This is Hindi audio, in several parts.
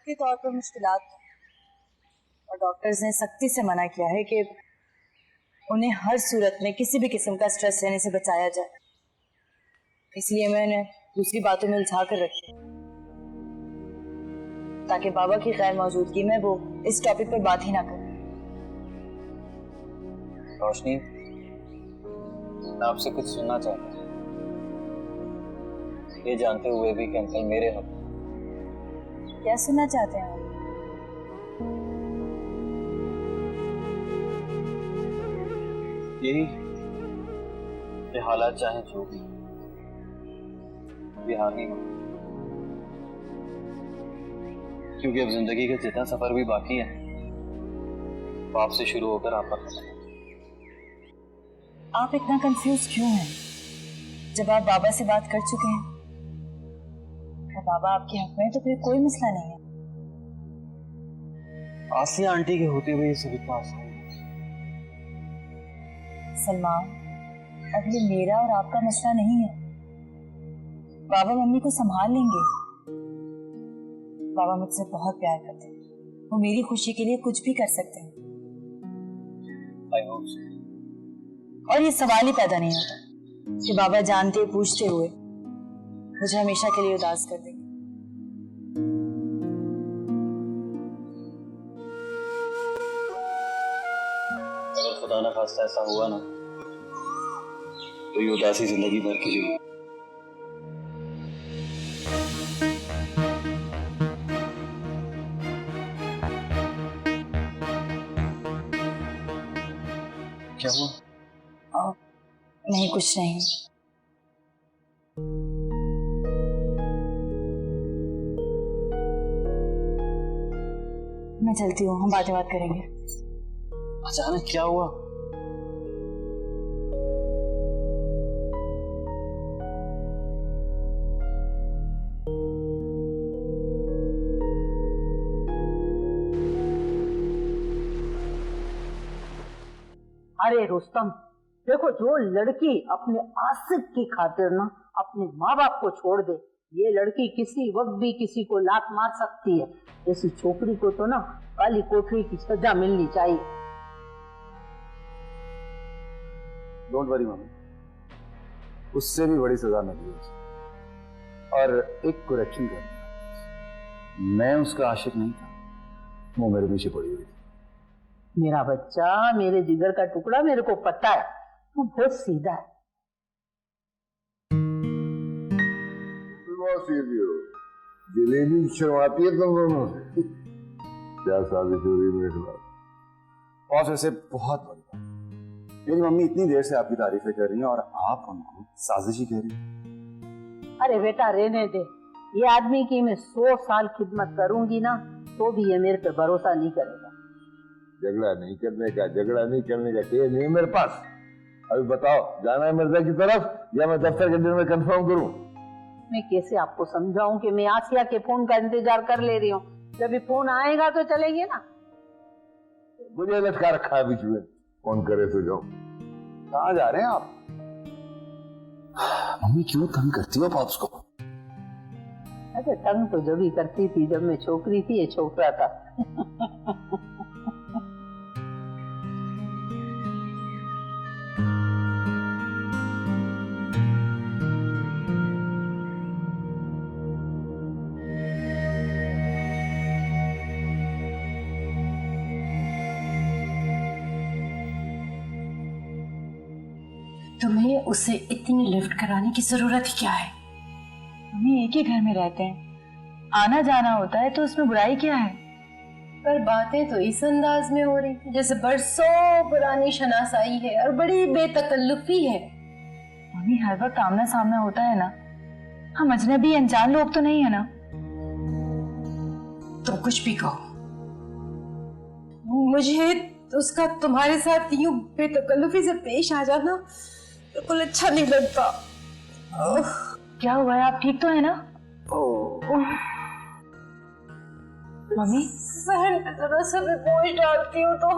के तौर पर मुश्किलात और डॉक्टर्स ने सख्ती से मना किया है कि उन्हें हर सूरत में किसी भी किस्म का स्ट्रेस लेने से बचाया जाए। इसलिए मैंने दूसरी बातों में उलझा कर रखी ताकि बाबा की गैर मौजूदगी में वो इस टॉपिक पर बात ही ना करें। रोशनी, मैं आपसे कुछ सुनना चाहता हूँ, ये जानते हुए भी कि अंकल मेरे हक। क्या सुनना चाहते हैं आप? यही कि हालात चाहे जो भी हानि हो, क्योंकि अब जिंदगी का जितना सफर भी बाकी है वो आपसे शुरू होकर आप पर खत्म। आप इतना कंफ्यूज क्यों हैं जब आप बाबा से बात कर चुके हैं और बाबा आपके हक में, तो फिर कोई मसला नहीं है। आसिया आंटी के होते हुए ये सब इतना आसान है। सलमान, अब ये मेरा और आपका मसला नहीं है। बाबा मम्मी को संभाल लेंगे। बाबा मुझसे बहुत प्यार करते हैं, वो मेरी खुशी के लिए कुछ भी कर सकते हैं। I hope so. और ये सवाल ही पैदा नहीं होता कि बाबा जानते पूछते हुए मुझे हमेशा के लिए उदास कर देंगे। अगर खुदा ना खास्ता ऐसा हुआ ना, तो ये उदासी जिंदगी भर की रहेगी। क्या हुआ? नहीं, कुछ नहीं। मैं चलती हूँ, हम बातें बात करेंगे। अचानक क्या हुआ? अरे रुस्तम, देखो, जो लड़की अपने आशिक की खातिर ना अपने माँ बाप को छोड़ दे, ये लड़की किसी वक्त भी किसी को लात मार सकती है। ऐसी छोकरी को तो ना काली कोठरी की सजा मिलनी चाहिए। डोंट वरी मम्मी, उससे भी बड़ी सजा मिली है। और एक करेक्शन कर दिया, मैं उसका आशिक नहीं था, वो मेरे पीछे पड़ी हुई थी। मेरा बच्चा, मेरे जिगर का टुकड़ा, मेरे को पता है तू बहुत सीधा है। सीधी हो, जलेबी शर्माती है तुम दोनों से। क्या साजिश हो रही मेरे खिलाफ? बॉस, वैसे बहुत बड़ी बात। मेरी मम्मी इतनी देर से आपकी तारीफें कर रही हैं और आप उनको साजिश ही कह रही हैं। अरे बेटा, रहने दे। ये आदमी की मैं 100 साल खिदमत करूंगी ना, तो भी ये मेरे पे भरोसा नहीं करेगा। झगड़ा नहीं करने का चाहिए नहीं मेरे पास। अभी बताओ, जाना है मिर्जा की तरफ या मैं दफ्तर के दिन में कंफर्म करूं? मैं कैसे आपको समझाऊं कि मैं आसिया के फोन का इंतजार कर ले रही हूँ। जब भी फोन आएगा तो चलेंगे ना। मुझे लटका रखा है बीच में, फोन करे तो जाओ। कहाँ जा रहे हैं आप? मम्मी क्यों तंग करती हो पॉप्स को? अरे तंग तो जब ही करती थी जब मैं छोकरी थी, ये छोकरा था। तुम्हें उसे इतनी लिफ्ट कराने की जरूरत ही क्या है? हम एक ही घर में रहते हैं, आना जाना होता है, तो उसमें बुराई क्या है? पर बातें तो इस अंदाज में हो रही जैसे बरसों पुरानी शनासाई है और बड़ी बेतकल्लुफी है। मम्मी, हर वक्त आमना सामना होता है ना, हम अजनबी अनजान लोग तो नहीं है ना। तुम कुछ भी कहो, मुझे उसका तुम्हारे साथ यूं बेतकल्लुफी से पेश आ जाना बिल्कुल अच्छा नहीं लगता। क्या हुआ है? आप ठीक तो है ना? मम्मी, सहन पे जरा सा भी बोझ डालती हूँ तो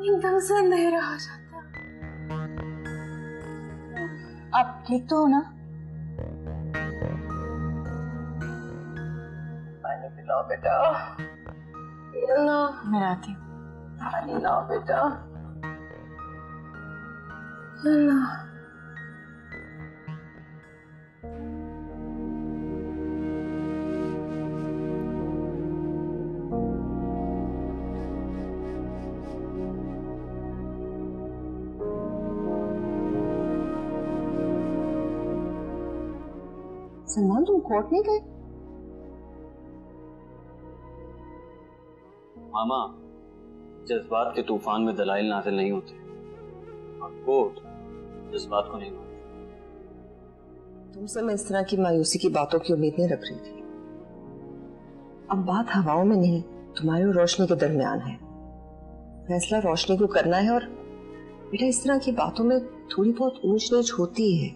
एकदम से अंधेरा आ जाता है। आप ठीक तो हो ना? पानी पिलाओ बेटा। मैं आती हूँ। पानी लाओ बेटा। अल्लाह। सलमान, तुम कोर्ट नहीं गए? मामा, जज्बात के तूफान में दलाइल नाज़िल नहीं होते और कोर्ट जज्बात को नहीं मानते। तुमसे मैं इस तरह की मायूसी की बातों की उम्मीद नहीं रख रही थी। अब बात हवाओं में नहीं, तुम्हारी और रोशनी के दरमियान है। फैसला रोशनी को करना है और बेटा इस तरह की बातों में थोड़ी बहुत ऊंच नीच होती ही है।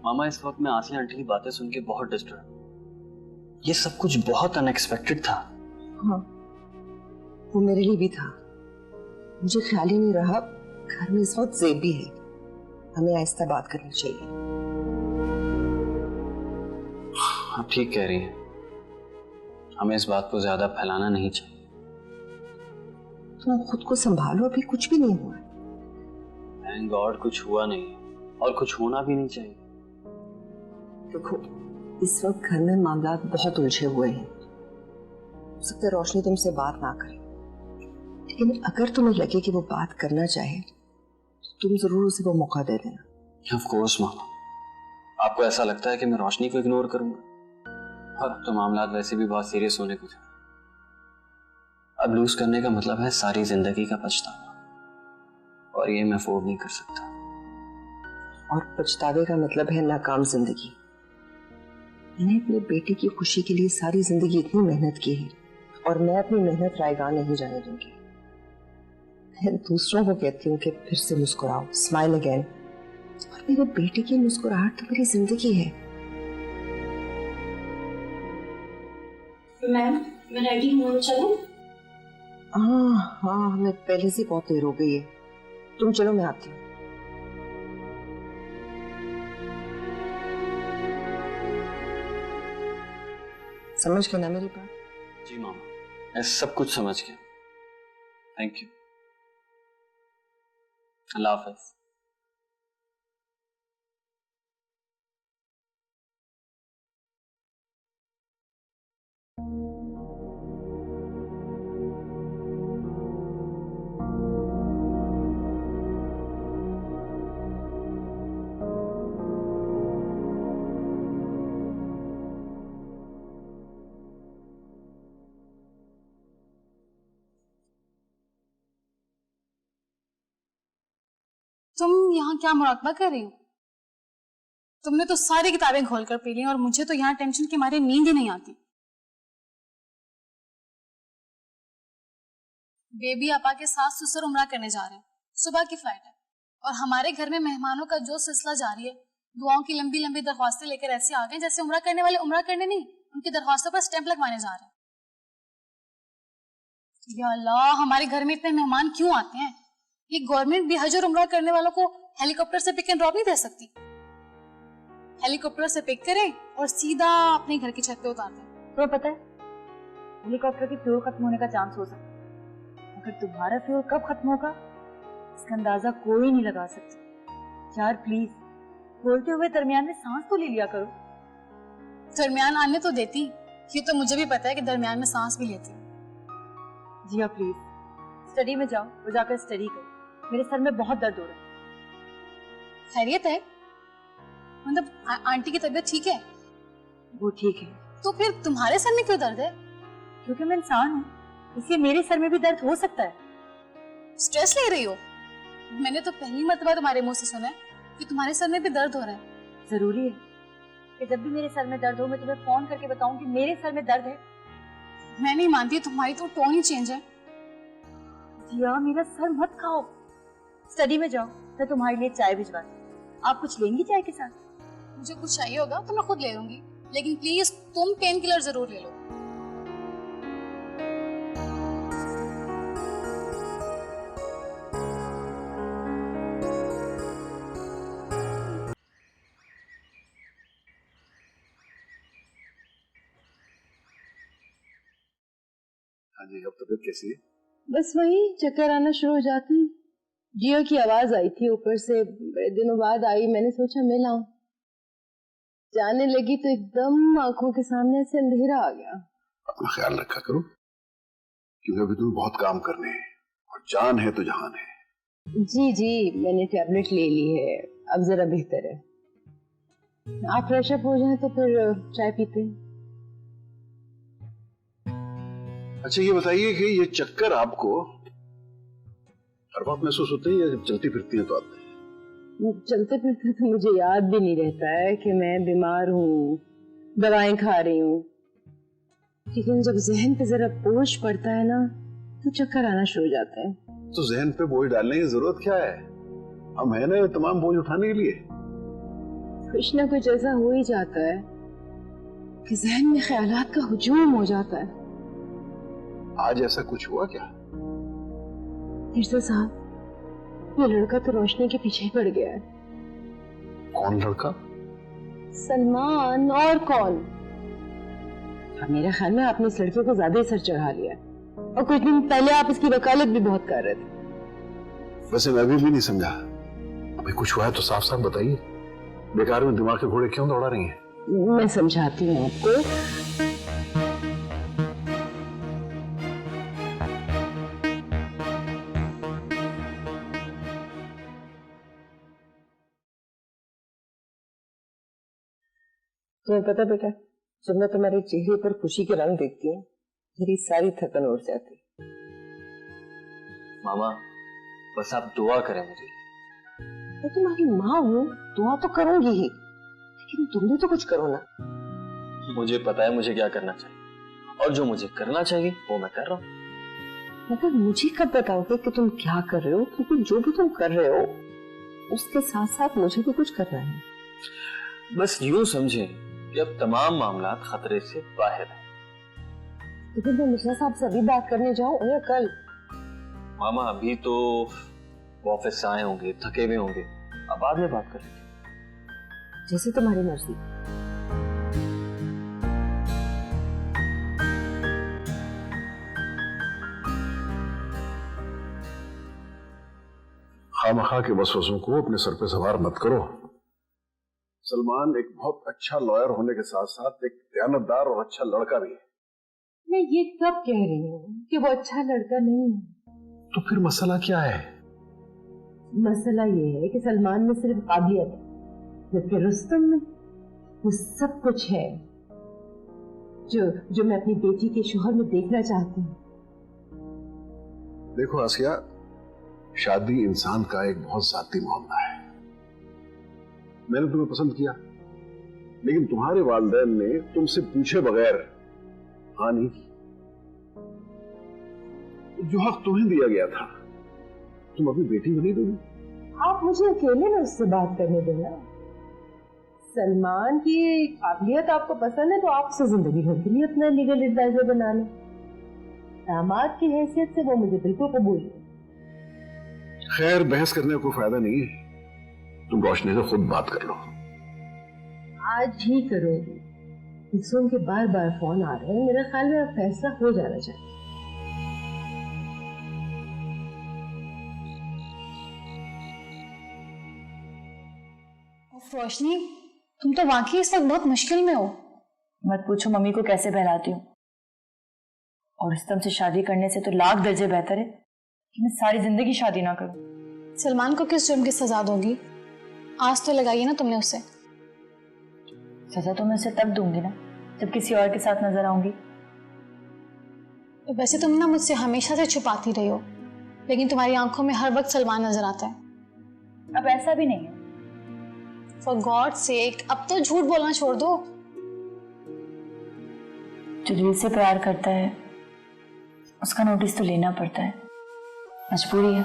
मामा, इस वक्त मैं आसिया आंटी की बातें सुन के बहुत डिस्टर्ब। ये सब कुछ बहुत अनएक्सपेक्टेड था। हाँ, वो मेरे लिए भी था। मुझे ख्याल ही नहीं रहा घर में इस वक्त ज़ेब भी है। हमें आहिस्ता बात करनी चाहिए। आप ठीक कह रही हैं, हमें इस बात को ज्यादा फैलाना नहीं चाहिए। तुम खुद को संभालो, अभी कुछ भी नहीं हुआ। थैंक गॉड कुछ हुआ नहीं है और कुछ होना भी नहीं चाहिए। देखो, इस वक्त घर में मामला बहुत उलझे हुए हैं। हो सकता है रोशनी तुमसे बात ना करे, लेकिन अगर तुम्हें लगे कि वो बात करना चाहे तो तुम जरूर उसे वो मौका दे देना। ऑफ कोर्स मामा, आपको ऐसा लगता है कि मैं रोशनी को इग्नोर करूंगा? और अब तो मामला वैसे भी बहुत सीरियस होने को जा। अब लूज करने का मतलब है सारी जिंदगी का पछतावा, और ये मैं अफोर्ड नहीं कर सकता। और पछतावे का मतलब है नाकाम जिंदगी। मैंने अपने बेटे की खुशी के लिए सारी जिंदगी इतनी मेहनत की है और मैं अपनी मेहनत रायगा नहीं जाने दूंगी। मैं दूसरों को कहती हूँ कि फिर से मुस्कुराओ, स्माइल अगेन, और मेरे बेटे की मुस्कुराहट तो मेरी जिंदगी है। मैम, मैं रेडी हूँ, चलो? हाँ हाँ, हमें पहले से बहुत देर हो गई है। तुम चलो, मैं आती हूँ। समझ गए ना मेरी बात? जी मामा, मैं सब कुछ समझ गया। Thank you. अल्लाह हाफ़िज़। तुम यहाँ क्या मुराकबा कर रही हो? तुमने तो सारी किताबें खोल कर पी ली और मुझे तो यहाँ टेंशन के मारे नींद ही नहीं आती। बेबी आपा के सास ससुर उम्रा करने जा रहे हैं, सुबह की फ्लाइट है, और हमारे घर में मेहमानों का जो सिलसिला जारी है, दुआओं की लंबी लंबी दरख्वास्तें लेकर ऐसे आ गए जैसे उम्रा करने वाले उम्रा करने नहीं, उनकी दरख्वास्तों पर स्टैंप लगवाने जा रहे हैं। या अल्लाह, हमारे घर में इतने मेहमान क्यों आते हैं? ये गवर्नमेंट भी हज और उम्रा करने वालों को हेलीकॉप्टर से पिक एंड ड्रॉप नहीं दे सकती? हेलीकॉप्टर से पिक करें और सीधा अपने घर की छत पे उतार दें। तुम्हें पता है, हेलीकॉप्टर की फ्यूल खत्म होने का चांस हो सकता है, मगर तुम्हारा फ्यूल कब खत्म होगा इसका अंदाजा कोई नहीं लगा सकता। यार प्लीज, बोलते हुए दरमियान में सांस तो ले लिया करो। दरमियान आने तो देती, ये तो मुझे भी पता है कि दरमियान में सांस भी लेती। जी हाँ प्लीज, स्टडी में जाओ और जाकर स्टडी करो। मेरे सर में बहुत दर्द हो रहा है। खैरियत है? मतलब आंटी की तबीयत ठीक है? वो ठीक है। तो फिर तुम्हारे सर में क्यों दर्द है? क्योंकि मैं इंसान हूँ, इसलिए मेरे सर में भी दर्द हो सकता है। स्ट्रेस ले रही हो? मैंने तो पहली मर्तबा तुम्हारे मुंह से सुना है कि तुम्हारे सर में भी दर्द हो रहा है। जरूरी है कि जब भी मेरे सर में दर्द हो मैं तुम्हें फोन करके बताऊं कि मेरे सर में दर्द है? मैं नहीं मानती, तुम्हारी तो टोन ही चेंज है। जिया, मेरा सर मत खाओ, स्टडी में जाओ, मैं तुम्हारे लिए चाय भिजवा दूं। आप कुछ लेंगी चाय के साथ? मुझे कुछ चाहिए होगा तो मैं खुद ले लूंगी, लेकिन प्लीज तुम पेन किलर जरूर ले लो। हाँ जी, अब तबीयत कैसी है? बस वही चक्कर आना शुरू हो जाते हैं। जियो की आवाज आई थी ऊपर से, बड़े दिनों बाद आई, मैंने सोचा मिल आऊं। जाने लगी तो एकदम आंखों के सामने से अंधेरा आ गया। अपना ख्याल रखा करो, क्योंकि अभी तुम्हें बहुत काम करने हैं और जान है तो जहान है। जी जी, मैंने टैबलेट ले ली है, अब जरा बेहतर है। आप फ्रेश अप हो जाएं तो फिर चाय पीते हैं। अच्छा ये बताइए कि ये चक्कर आपको हर वक्त महसूस होते हैं या जब चलती फिरती हैं तो आते हैं? चलते फिरते तो मुझे याद भी नहीं रहता है कि मैं बीमार हूँ, दवाएं खा रही हूँ, लेकिन जब जहन पे जरा बोझ पड़ता है ना तो चक्कर आना शुरू हो जाते हैं। तो जहन पे बोझ डालने की जरूरत क्या है? हम है ना ये तमाम बोझ उठाने के लिए। कुछ ना कुछ ऐसा हो ही जाता है कि जहन में ख्यालात का हुजूम हो जाता है। आज ऐसा कुछ हुआ क्या? मिर्जा साहब, ये लड़का तो रोशनी के पीछे पड़ गया है। कौन लड़का? सलमान, और कौन? मेरे ख्याल में आपने इस लड़के को ज्यादा ही सर चढ़ा लिया, और कुछ दिन पहले आप इसकी वकालत भी बहुत कर रहे थे। वैसे मैं भी नहीं समझा, अभी कुछ हुआ है तो साफ साफ बताइए, बेकार में दिमाग के घोड़े क्यों दौड़ा रही हैं? मैं समझाती हूँ आपको। तुम्हें पता बेटा, जब मैं तुम्हारे चेहरे पर खुशी के रंग देखती हूँ मेरी सारी थकन उड़ जाती। मामा बस आप दुआ करें मेरे लिए। मैं तुम्हारी माँ हूँ, दुआ तो करूंगी ही, लेकिन तुम भी तो कुछ करो ना। मुझे पता है मुझे क्या करना चाहिए, और जो मुझे करना चाहिए वो मैं कर रहा हूँ। मगर मुझे कब बताओगे कि तुम क्या कर रहे हो? क्योंकि जो भी तुम कर रहे हो उसके साथ साथ मुझे भी कुछ करना है। बस यूं समझें कि अब तमाम मामला खतरे से बाहर है। लेकिन मैं मिर्जा साहब से अभी बात करने जाऊं या कल? मामा अभी तो वो ऑफिस से आए होंगे, थके हुए होंगे, अब बाद में बात कर लेंगे। जैसे तुम्हारी मर्जी। खामखा के वसवसों को अपने सर पे सवार मत करो। सलमान एक बहुत अच्छा लॉयर होने के साथ साथ एक दयानतदार और अच्छा लड़का भी है। मैं ये कब कह रही हूँ कि वो अच्छा लड़का नहीं है? तो फिर मसला क्या है? मसला ये है कि सलमान में सिर्फ काबिलियत है, जबकि रुस्तम में वो सब कुछ है जो मैं अपनी बेटी के शोहर में देखना चाहती हूँ। देखो आसिया, शादी इंसान का एक बहुत जाती मामला है। मैंने तुम्हें पसंद किया, लेकिन तुम्हारे वालिदैन ने तुमसे पूछे बगैर हाँ नहीं की। जो हक तुम्हें दिया गया था तुम अपनी बेटी को नहीं दोगी? आप मुझे अकेले में उससे बात करने देना। सलमान की काबिलियत आपको पसंद है तो आप उसे जिंदगी भर के लिए अपना लीगल एडवाइजर बना लें। दामाद की हैसियत से वो मुझे बिल्कुल कबूल है। खैर, बहस करने को फायदा नहीं है, तुम रोशनी से खुद बात कर लो। आज ही करोगी? कुसुम के बार बार फोन आ रहे हैं, मेरे ख्याल में अब फैसला हो जाना चाहिए। रोशनी, तुम तो वाकई इस वक्त बहुत मुश्किल में हो। मत पूछो मम्मी को कैसे बहलाती हूँ। और रुस्तम से शादी करने से तो लाख दर्जे बेहतर है कि मैं सारी जिंदगी शादी ना करूं। सलमान को किस जुर्म की सजा दोगी? आज तो लगाई है ना तुमने उसे। सजा तो मैं उसे तब दूंगी ना जब किसी और के साथ नजर आऊंगी। वैसे तुम ना मुझसे हमेशा से छुपाती रही हो, लेकिन तुम्हारी आंखों में हर वक्त सलमान नजर आता है। अब ऐसा भी नहीं है। फॉर गॉड सेक, अब तो झूठ बोलना छोड़ दो। जो दिल से प्यार करता है उसका नोटिस तो लेना पड़ता है, मजबूरी है।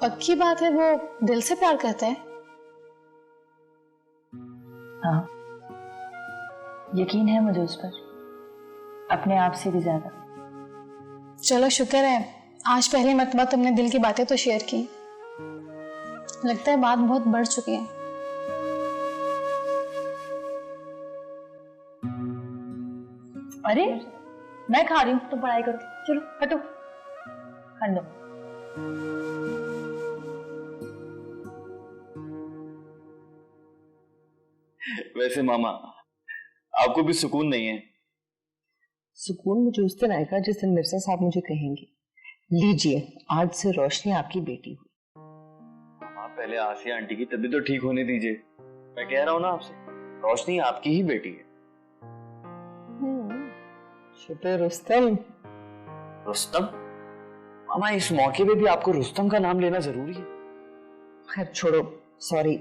पक्की बात है वो दिल से प्यार करता है? हाँ, यकीन है मुझे उस पर, अपने आप से भी ज्यादा। चलो शुक्र है आज पहली मर्तबा तुमने दिल की बातें तो शेयर की। लगता है बात बहुत बढ़ चुकी है। अरे मैं खा रही हूँ, तुम पढ़ाई करो। चलो हटो, खाने दो। वैसे मामा, आपको भी सुकून नहीं है? सुकून मुझे उस दिन आएगा जिस दिन मिर्जा साहब मुझे कहेंगे, लीजिए आज से रोशनी आपकी बेटी हुई। मामा, पहले आसिया आंटी की तबीयत तो ठीक होने दीजिए। मैं कह रहा हूँ ना आपसे, रोशनी आपकी ही बेटी है। शुक्र रुस्तम। रुस्तम? मामा, इस मौके पे भी आपको रुस्तम का नाम लेना जरूरी है? खैर छोड़ो, सॉरी,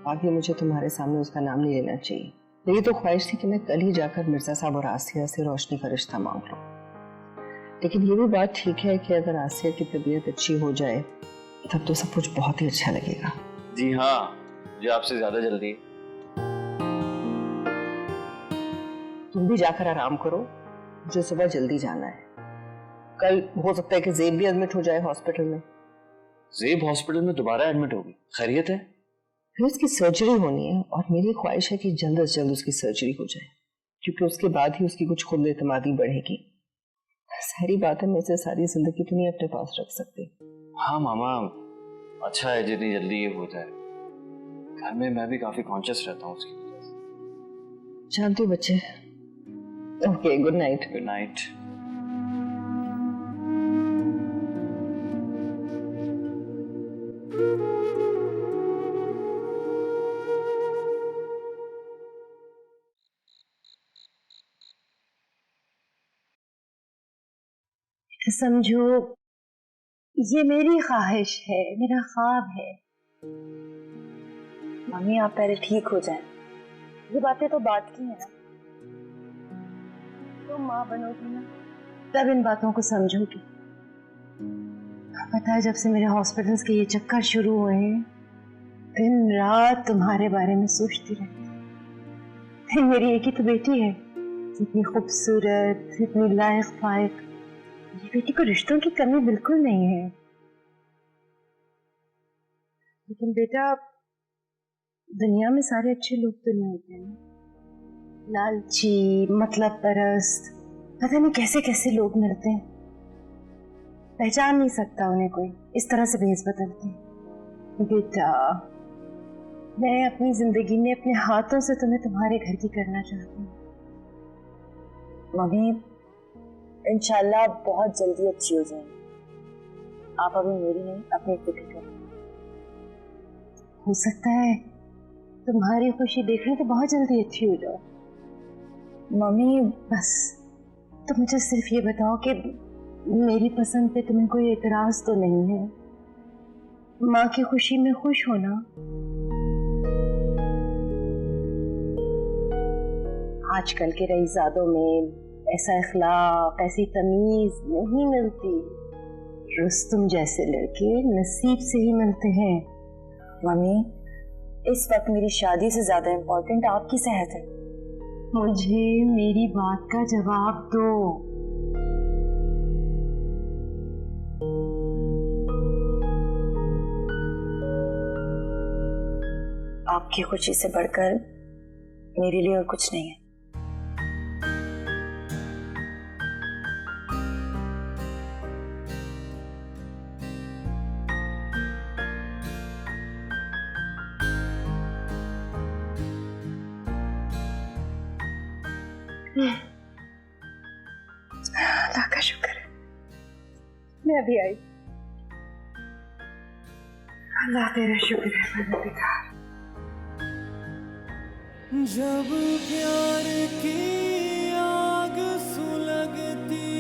आगे मुझे तुम्हारे सामने उसका नाम नहीं लेना चाहिए। मेरी तो ख्वाहिश थी कि मैं कल ही जाकर मिर्जा साहब और आसिया से रोशनी का रिश्ता मांग लूं। लेकिन ये भी बात ठीक है कि अगर आसिया की तबीयत अच्छी हो जाए तब तो सब कुछ बहुत ही अच्छा लगेगा। जी हाँ, मुझे आपसे ज्यादा जल्दी है। तुम भी जाकर आराम करो, मुझे सुबह जल्दी जाना है। कल हो सकता है कि ज़ेब भी एडमिट हो जाए हॉस्पिटल में। ज़ेब हॉस्पिटल में दोबारा एडमिट होगी? खैरियत है? फिर उसकी सर्जरी होनी है और मेरी ख्वाहिश है कि जल्द से जल्द उसकी सर्जरी हो जाए, क्योंकि उसके बाद ही उसकी कुछ खुद एतमादी बढ़ेगी। सारी बातें मैं से सारी जिंदगी तो नहीं अपने पास रख सकती। हाँ मामा, अच्छा है जितनी जल्दी ये हो जाए। घर में मैं भी काफी कॉन्शियस रहता हूँ उसकी वजह से। जानती हूँ बच्चे। Okay, good night. Good night. समझो ये मेरी ख्वाहिश है, मेरा ख्वाब है। मम्मी आप पहले ठीक हो जाएं। ये बातें तो बात की है ना, तुम माँ बनोगी ना तब इन बातों को समझोगी। पता है जब से मेरे हॉस्पिटल्स के ये चक्कर शुरू हुए हैं, दिन रात तुम्हारे बारे में सोचती रहती। मेरी एक ही तो बेटी है, इतनी खूबसूरत, इतनी लायक फायक। ये बेटी को रिश्तों की कमी बिल्कुल नहीं है। लेकिन बेटा, दुनिया में सारे अच्छे लोग तो नहीं होते हैं। लालची, मतलब परस्त, पता नहीं कैसे कैसे लोग मिलते हैं। पहचान नहीं सकता उन्हें कोई, इस तरह से भेस बदलते हैं। बेटा, मैं अपनी जिंदगी में अपने हाथों से तुम्हें तुम्हारे घर की करना चाहती हूँ। मम्मी इंशाल्लाह बहुत जल्दी अच्छी हो जाएंगी। आप अभी मेरी नहीं, अपनी फिक्र करें। हो सकता है तुम्हारी खुशी देख रही तो बहुत जल्दी अच्छी हो जाओ। मम्मी बस तुम मुझे सिर्फ ये बताओ कि मेरी पसंद पे तुम्हें कोई एतराज तो नहीं है? माँ की खुशी में खुश हो ना? आजकल के रईजादों में ऐसा इखलाक, ऐसी तमीज नहीं मिलती। रुस्तम जैसे लड़के नसीब से ही मिलते हैं। मम्मी इस वक्त मेरी शादी से ज्यादा इम्पोर्टेंट आपकी सेहत है। मुझे मेरी बात का जवाब दो। आपकी खुशी से बढ़कर मेरे लिए और कुछ नहीं है। अल्लाह का शुक्र है मैं अभी आई। अल्लाह तेरा शुक्र है परवरदिगार। जब प्यार की आग सुलगती,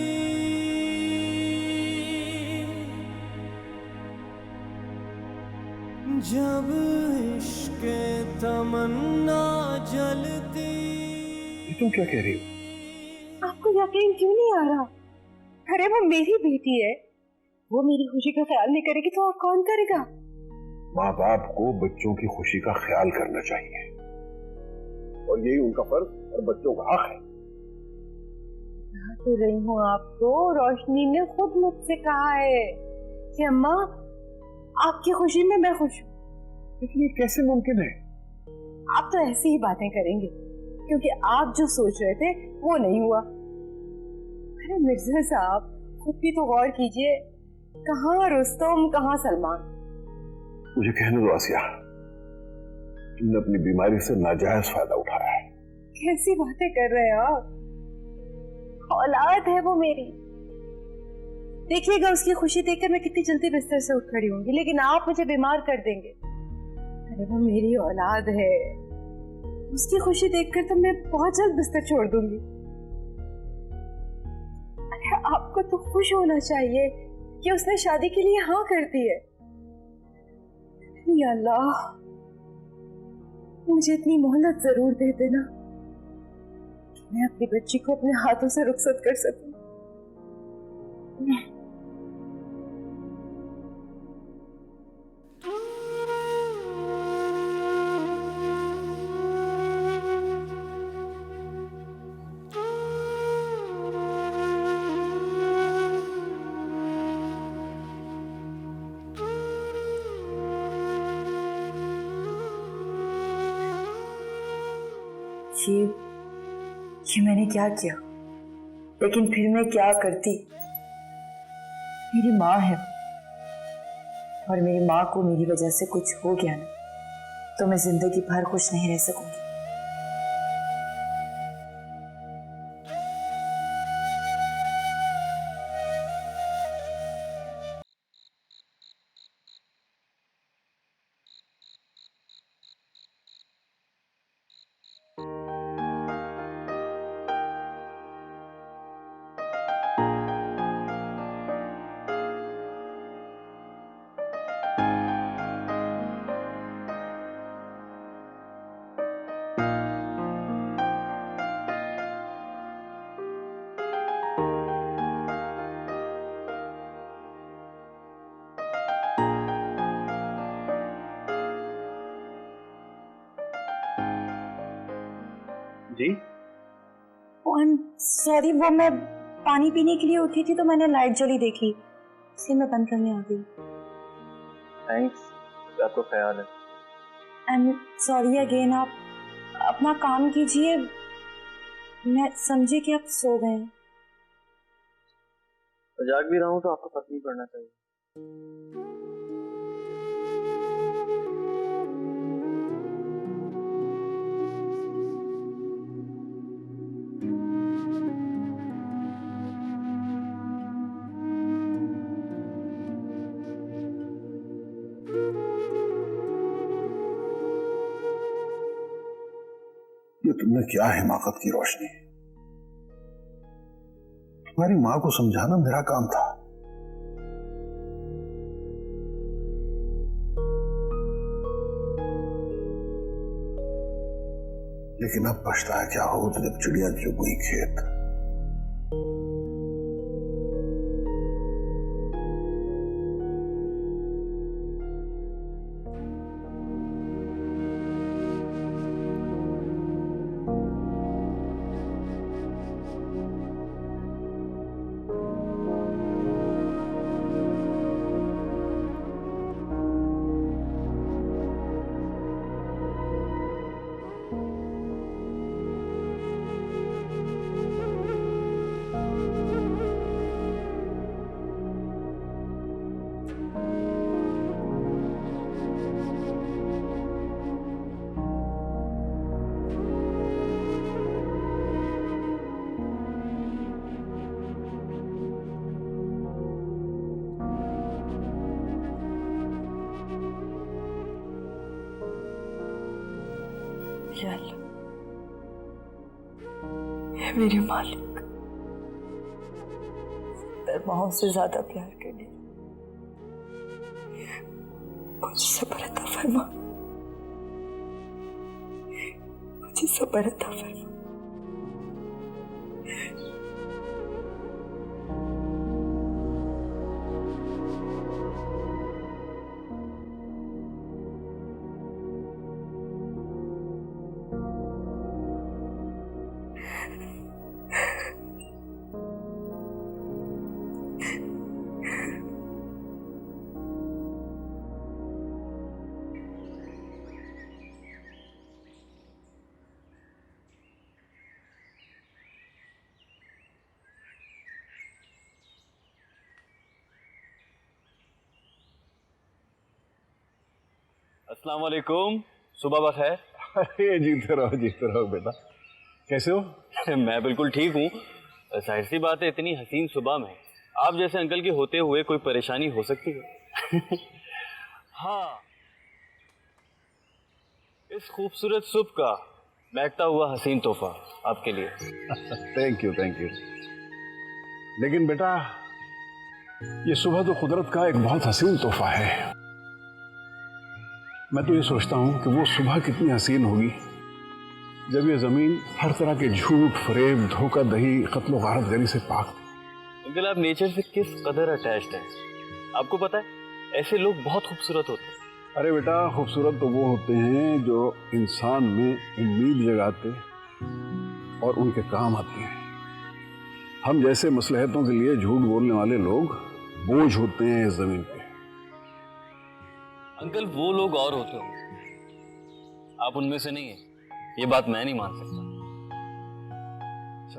जब इश्क तमन्ना जलती। तुम क्या कह रही हो? आपको यकीन क्यों नहीं आ रहा? अरे वो मेरी बेटी है, वो मेरी खुशी का ख्याल नहीं करेगी तो और कौन करेगा? माँ बाप को बच्चों की खुशी का ख्याल करना चाहिए और यही उनका फर्ज और बच्चों का हक है। तो रही हूँ आपको, रोशनी ने खुद मुझसे कहा है कि अम्मा आपकी खुशी में मैं खुश हूँ। लेकिन ये कैसे मुमकिन है? आप तो ऐसी ही बातें करेंगे क्योंकि आप जो सोच रहे थे वो नहीं हुआ। अरे मिर्जा साहब, खुद भी तो गौर कीजिए, कहाँ रुस्तम कहाँ सलमान। मुझे कहने दो आसिया, तुमने अपनी बीमारी से नाजायज फायदा उठाया है। कैसी बातें कर रहे हैं आप? औलाद है वो मेरी। देखिएगा उसकी खुशी देखकर मैं कितनी जल्दी बिस्तर से उठ खड़ी होंगी, लेकिन आप मुझे बीमार कर देंगे। अरे वो मेरी औलाद है, उसकी खुशी देखकर तो मैं बहुत जल्द बिस्तर छोड़ दूंगी। अरे आपको तो खुश होना चाहिए कि उसने शादी के लिए हाँ कर दी है। या अल्लाह, मुझे इतनी मोहलत जरूर दे देना कि मैं अपनी बच्ची को अपने हाथों से रुखसत कर सकूं। ये मैंने क्या किया? लेकिन फिर मैं क्या करती? मेरी माँ है और मेरी माँ को मेरी वजह से कुछ हो गया ना, तो मैं जिंदगी भर खुश नहीं रह सकूंगी। जी सॉरी, वो मैं पानी पीने के लिए उठी थी तो मैंने लाइट जली देखी, इसलिए मैं बंद करने आ गई। थैंक्स, आपको ख्याल है। एंड सॉरी अगेन, आप अपना काम कीजिए। मैं समझी कि आप सो गए हैं। जाग भी रहा हूँ तो आपको फर्क नहीं पड़ना चाहिए। ये तुमने क्या हिमाकत की रोशनी, तुम्हारी मां को समझाना मेरा काम था। लेकिन अब पछताया क्या हो जब चिड़िया चुग गई खेत। मेरे मालिक, माओ से ज्यादा प्यार करने मुझे सब्र अता फरमा, मुझे सब्र अता फरमा। अस्सलाम वालेकुम, सुबह बखैर। अरे जीते रहो बेटा। कैसे हो? मैं बिल्कुल ठीक हूँ। जाहिर सी बात है, इतनी हसीन सुबह में आप जैसे अंकल के होते हुए कोई परेशानी हो सकती है। हाँ, इस खूबसूरत सुबह का महकता हुआ हसीन तोहफा आपके लिए। Thank you. लेकिन बेटा, ये सुबह तो कुदरत का एक बहुत हसीन तोहफा है। मैं तो ये सोचता हूँ कि वो सुबह कितनी हसीन होगी जब ये जमीन हर तरह के झूठ, फरेब, धोखा दही, कत्ल गारत गरी से पाक थी। अंकल, आप नेचर से किस कदर अटैच्ड हैं? आपको पता है, ऐसे लोग बहुत खूबसूरत होते हैं। अरे बेटा, खूबसूरत तो वो होते हैं जो इंसान में उम्मीद जगाते और उनके काम आते हैं। हम जैसे मसलहतों के लिए झूठ बोलने वाले लोग बोझ होते हैं इस जमीन पे। अंकल, वो लोग और होते होंगे, आप उनमें से नहीं है, ये बात मैं नहीं मान सकता।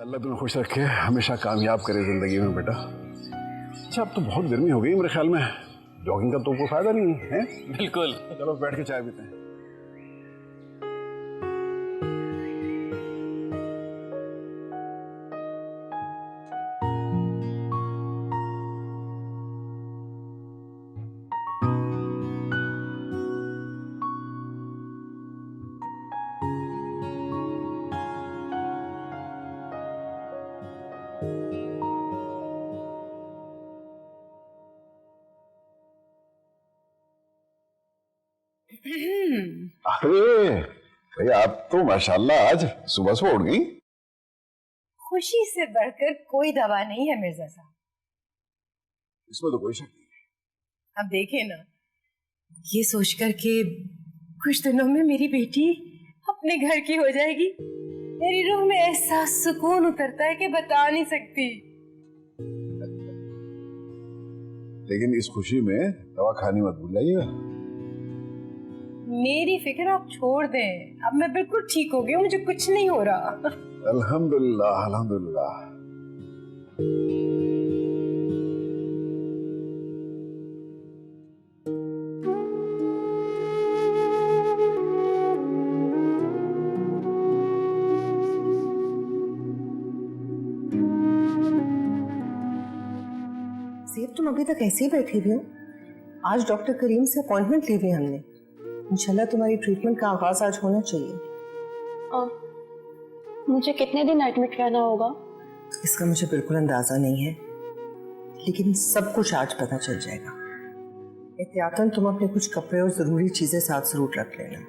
अल्लाह तुम्हें खुश रखे, हमेशा कामयाब करे जिंदगी में बेटा। अच्छा, अब तो बहुत गर्मी हो गई मेरे ख्याल में, जॉगिंग का तो कोई फायदा नहीं है? बिल्कुल। चलो बैठ के चाय पीते हैं। अरे भैया, आप तो माशाल्लाह आज सुबह से उठ गई। खुशी से बढ़कर कोई दवा नहीं है मिर्जा साहब। इसमें तो कोई शक नहीं। अब देखें ना, ये सोचकर के कुछ दिनों में मेरी बेटी अपने घर की हो जाएगी, मेरी रूह में ऐसा सुकून उतरता है कि बता नहीं सकती। लेकिन इस खुशी में दवा खानी मत भूल जाइएगा। मेरी फिक्र आप छोड़ दें, अब मैं बिल्कुल ठीक हो गई हूँ, मुझे कुछ नहीं हो रहा। अल्हम्दुलिल्लाह अल्हम्दुलिल्लाह। सेब, तुम अभी तक ऐसे ही बैठी हुई हो? आज डॉक्टर करीम से अपॉइंटमेंट ली हुई हमने। इंशाल्लाह तुम्हारी ट्रीटमेंट का आगाज आज होना चाहिए। मुझे कितने दिन एडमिट रहना होगा? इसका मुझे बिल्कुल अंदाजा नहीं है, लेकिन सब कुछ आज पता चल जाएगा। एहतियातन तुम अपने कुछ कपड़े और जरूरी चीजें साथ जरूर रख लेना।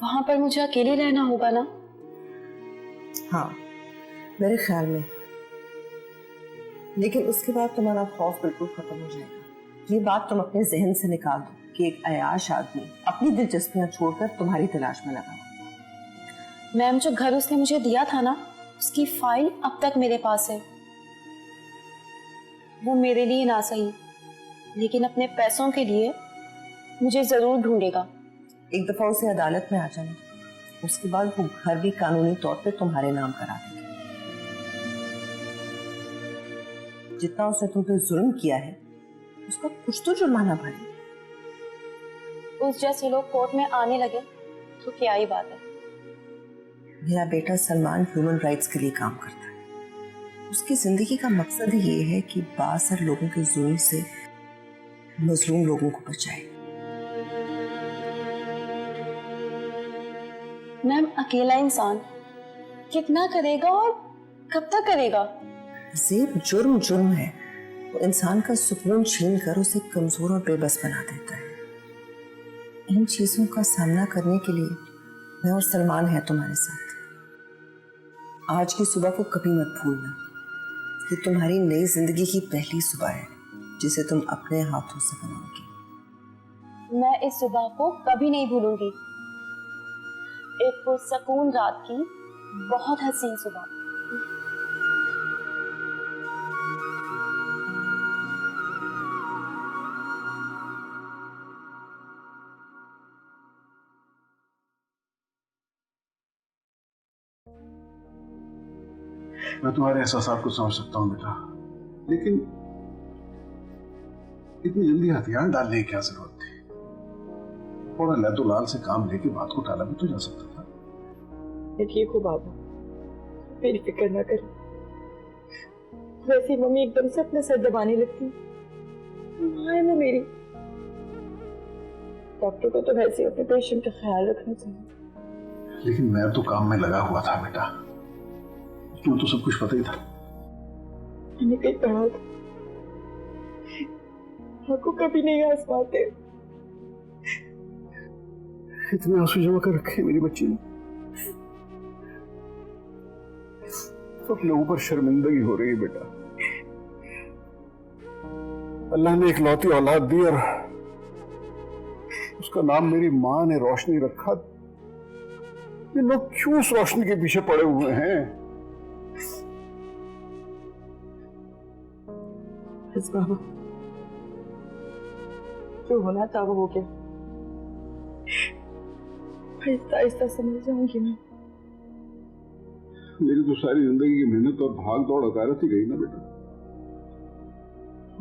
वहां पर मुझे अकेले रहना होगा ना? हाँ, मेरे ख्याल में। लेकिन उसके बाद तुम्हारा खौफ बिल्कुल खत्म हो जाएगा। ये बात तुम अपने जहन से निकाल दो कि एक अयाश आदमी अपनी दिलचस्पियां छोड़कर तुम्हारी तलाश में लगा। मैम, जो घर उसने मुझे दिया था ना, उसकी फाइल अब तक मेरे पास है। वो मेरे लिए ना सही, लेकिन अपने पैसों के लिए मुझे जरूर ढूंढेगा। एक दफा उसे अदालत में आ जाने, उसके बाद वो घर भी कानूनी तौर पे तुम्हारे नाम करा देगा। जितना उसने तुम पे जुल्म किया है, उसका कुछ तो जुर्माना भरे। उस जैसे लोग कोर्ट में आने लगे तो क्या ही बात है। मेरा बेटा सलमान ह्यूमन राइट्स के लिए काम करता है। उसकी जिंदगी का मकसद ही ये है कि बासर लोगों के जुल्म से मजलूम लोगों को बचाए। मैम, अकेला इंसान कितना करेगा और कब तक करेगा? जेब, जुर्म जुर्म है। वो इंसान का सुकून छीन कर उसे कमजोर और बेबस बना देता है। इन चीजों का सामना करने के लिए मैं और सलमान है तुम्हारे साथ। आज की सुबह को कभी मत भूलना। ये तुम्हारी नई जिंदगी की पहली सुबह है जिसे तुम अपने हाथों से बनाओगी। मैं इस सुबह को कभी नहीं भूलूंगी। एक पुरसकून रात की बहुत हसीन सुबह। मैं तुम्हारे एहसासात को समझ सकता हूँ बेटा, लेकिन इतनी जल्दी हथियार डालने की क्या जरूरत थी? थोड़ा लैतो लाल से काम लेके बात को टाला भी तो जा सकता था। मैं ठीक हूँ बाबा, मेरी फिक्र ना करें। वैसे मम्मी एकदम से अपना सर दबाने लगती है ना मेरी। डॉक्टर को तो वैसे अपने पेशेंट का ख्याल रखना चाहिए। लेकिन मैं तो काम में लगा हुआ था बेटा, तुम्हें तो सब कुछ पता ही था। मैंने कहीं पढ़ा था, आपको कभी नहीं आजमाते। इतने आंसू जमा कर रखे मेरी बच्ची ने, अपने ऊपर शर्मिंदगी हो रही है बेटा। अल्लाह ने एक लौती औलाद दी और उसका नाम मेरी मां ने रोशनी रखा। ये लोग क्यों उस रोशनी के पीछे पड़े हुए हैं? बस बाबा, जो होना था वो हो गया। आहिस्ता आहिस्ता समझ जाऊंगी मैं। मेरी तो सारी जिंदगी की मेहनत और भाग दौड़ अकारत ही गई ना बेटा।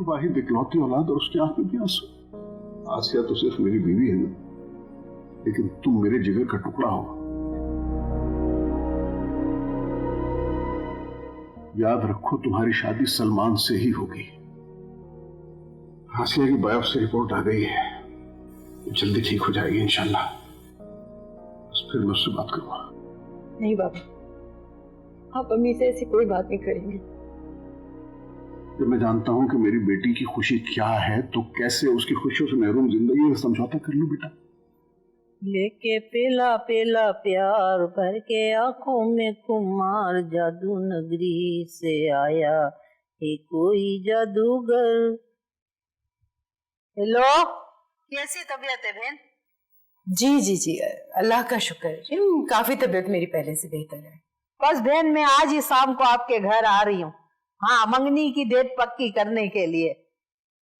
वाहिद इकलौती औलाद और उसकी आंख में भी आंसू। आसिया तो सिर्फ मेरी बीवी है ना, लेकिन तुम मेरे जिगर का टुकड़ा हो। याद रखो, तुम्हारी शादी सलमान से ही होगी। आसिया की बायोप्सी रिपोर्ट आ गई है, जल्दी ठीक हो जाएगी इंशाल्लाह। बस फिर मैं उससे बात करूंगा। नहीं बाबा, आप अम्मी से ऐसी कोई बात नहीं करेंगे। जब मैं जानता हूं कि मेरी बेटी की खुशी क्या है, तो कैसे उसकी खुशियों से महरूम जिंदगी का समझौता कर लूं बेटा? लेके पेला पेला प्यार भर के आंखों में खुमार, जादू नगरी से आया है कोई जादूगर। हेलो, कैसी तबीयत है बहन? जी जी जी, अल्लाह का शुक्र है, काफी तबीयत मेरी पहले से बेहतर है। बस बहन, मैं आज ही शाम को आपके घर आ रही हूँ। हाँ, मंगनी की डेट पक्की करने के लिए।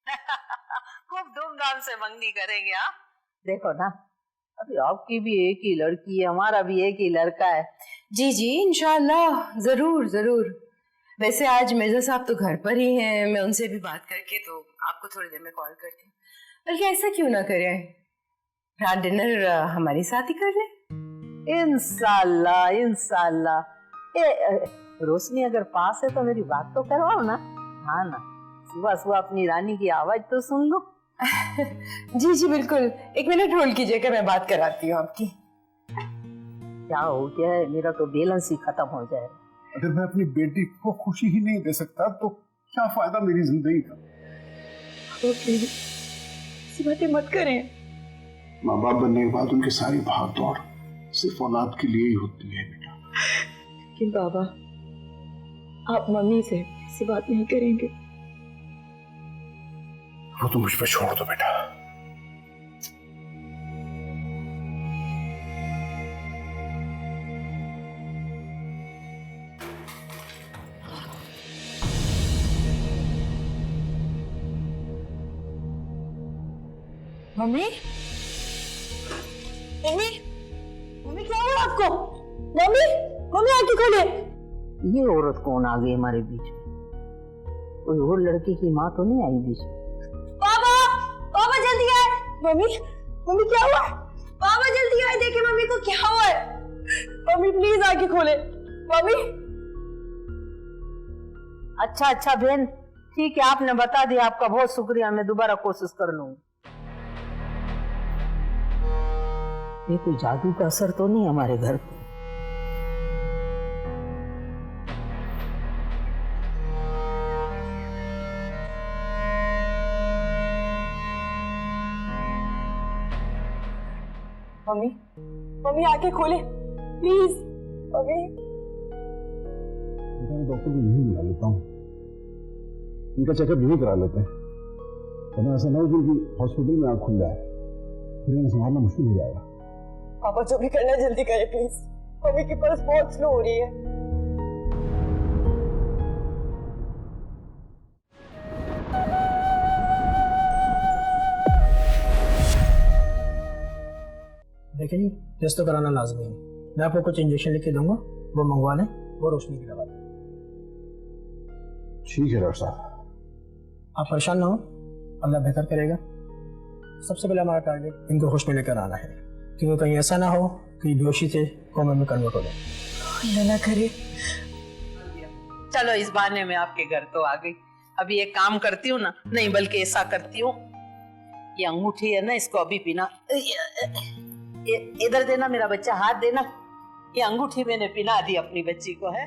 खूब धूमधाम से मंगनी करेंगे। हाँ, देखो ना, अभी आपकी भी एक ही लड़की है, हमारा भी एक ही लड़का है। जी जी, इंशाल्लाह, जरूर जरूर। वैसे आज मिर्जा साहब तो घर पर ही हैं, मैं उनसे भी बात करके तो आपको थोड़ी देर में कॉल करती हूँ। बल्कि ऐसा क्यों ना करें, रात डिनर हमारे साथ ही कर लें। इंशाल्लाह इंशाल्लाह। रोशनी अगर पास है तो मेरी बात तो करवाओ ना। हाँ ना, सुबह सुबह अपनी रानी की आवाज तो सुन लो। जी जी बिल्कुल, 1 मिनट होल्ड कीजिएगा, मैं बात कराती हूँ आपकी। क्या हो गया है, मेरा तो बैलेंस ही खत्म हो जाएगा। अगर मैं अपनी बेटी को खुशी ही नहीं दे सकता तो क्या फायदा मेरी जिंदगी का? प्लीज ऐसी बातें मत करें। माँ बाप बनने के बाद उनकी सारी भाग दौड़ सिर्फ औलाद के लिए ही होती है बेटा। लेकिन बाबा, आप मम्मी से ऐसी बात नहीं करेंगे। वो तो मुझ पर छोड़ दो बेटा। मम्मी, मम्मी, मम्मी क्या हुआ आपको? मम्मी, मम्मी आंखें खोले। ये औरत कौन आ गई हमारे बीच में? कोई और लड़की की माँ तो नहीं आई बीच में? पापा, पापा जल्दी आए। मम्मी, मम्मी क्या हुआ? पापा जल्दी आए, देखे मम्मी को क्या हुआ है। मम्मी प्लीज आंखें खोले। मम्मी। अच्छा अच्छा बहन, ठीक है, आपने बता दिया, आपका बहुत शुक्रिया। मैं दोबारा कोशिश कर लूंगी। ये कोई जादू का असर तो नहीं हमारे घर पे? मम्मी, मम्मी आंखें खोले प्लीज। मम्मी, डॉक्टर को यही बुला लेता हूँ, इनका चेकअप यही करा लेते हैं। वरना ऐसा ना हो कि हॉस्पिटल में आँख खुल जाए, फिर इन्हें संभालना मुश्किल हो जाएगा। पापा जो भी करना जल्दी करें प्लीज। मम्मी की पल्स बहुत स्लो हो रही है। देखिए जी, टेस्ट तो कराना लाजमी है। मैं आपको कुछ इंजेक्शन लिख के दूंगा, वो मंगवा लें, वो रोशनी की दवा। ठीक है डॉक्टर साहब। आप परेशान ना हो, अल्लाह बेहतर करेगा। सबसे पहले हमारा टारगेट इनको होश में लेकर आना है, क्योंकि कहीं ऐसा ना हो कि बेहोशी से कोमा में कन्वर्ट हो जाए। अल्लाह ना करे। चलो इस बहाने में आपके घर तो आ गई। अभी एक काम करती हूँ ना, नहीं बल्कि ऐसा करती हूँ, ये अंगूठी है ना, इसको अभी पीना, इधर देना मेरा बच्चा, हाथ देना। ये अंगूठी मैंने पिला दी अपनी बच्ची को, है